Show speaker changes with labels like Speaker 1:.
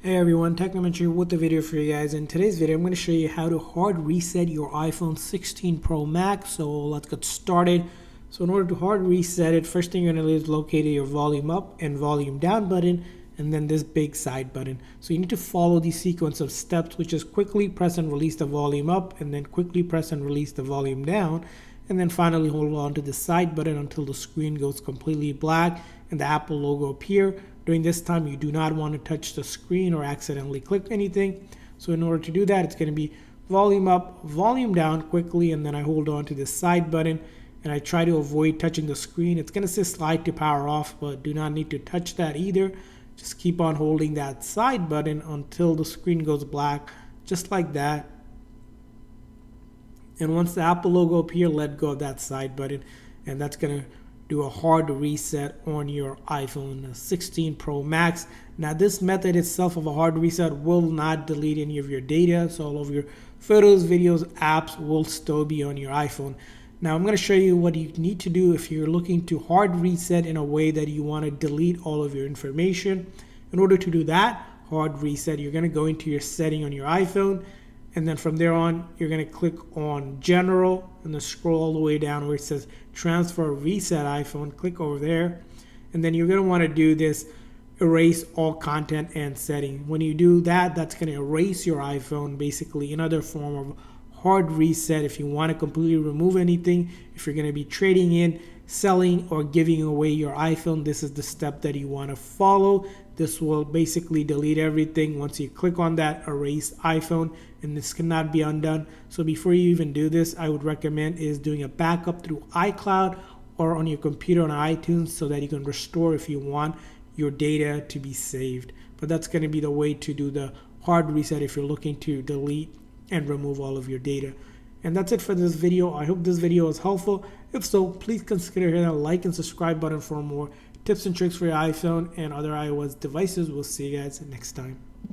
Speaker 1: Hey everyone, Technomentary with a video for you guys. In today's video, I'm going to show you how to hard reset your iPhone 16 Pro Max. So let's get started. So in order to hard reset it, first thing you're going to do is locate your volume up and volume down button, and then this big side button. So you need to follow the sequence of steps, which is quickly press and release the volume up, and then quickly press and release the volume down, and then finally hold on to the side button until the screen goes completely black and the Apple logo appear. During this time, you do not want to touch the screen or accidentally click anything. So in order to do that, it's going to be volume up, volume down quickly, and then I hold on to the side button and I try to avoid touching the screen. It's going to say slide to power off, but do not need to touch that either. Just keep on holding that side button until the screen goes black, just like that. And once the Apple logo appears, let go of that side button, and that's going to do a hard reset on your iPhone 16 Pro Max. Now this method itself of a hard reset will not delete any of your data, so all of your photos, videos, apps will still be on your iPhone. Now I'm going to show you what you need to do if you're looking to hard reset in a way that you want to delete all of your information. In order to do that hard reset, you're going to go into your setting on your iPhone, and then from there on, you're going to click on General and then scroll all the way down where it says Transfer Reset iPhone. Click over there. And then you're going to want to do this Erase All Content and Setting. When you do that, that's going to erase your iPhone, basically another form of hard reset. If you want to completely remove anything, if you're going to be trading in, selling, or giving away your iPhone, this is the step that you want to follow. This will basically delete everything once you click on that erase iPhone, and this cannot be undone. So before you even do this, I would recommend is doing a backup through iCloud or on your computer on iTunes so that you can restore if you want your data to be saved. But that's going to be the way to do the hard reset if you're looking to delete and remove all of your data. And that's it for this video. I hope this video was helpful. If so, please consider hitting that like and subscribe button for more tips and tricks for your iPhone and other iOS devices. We'll see you guys next time.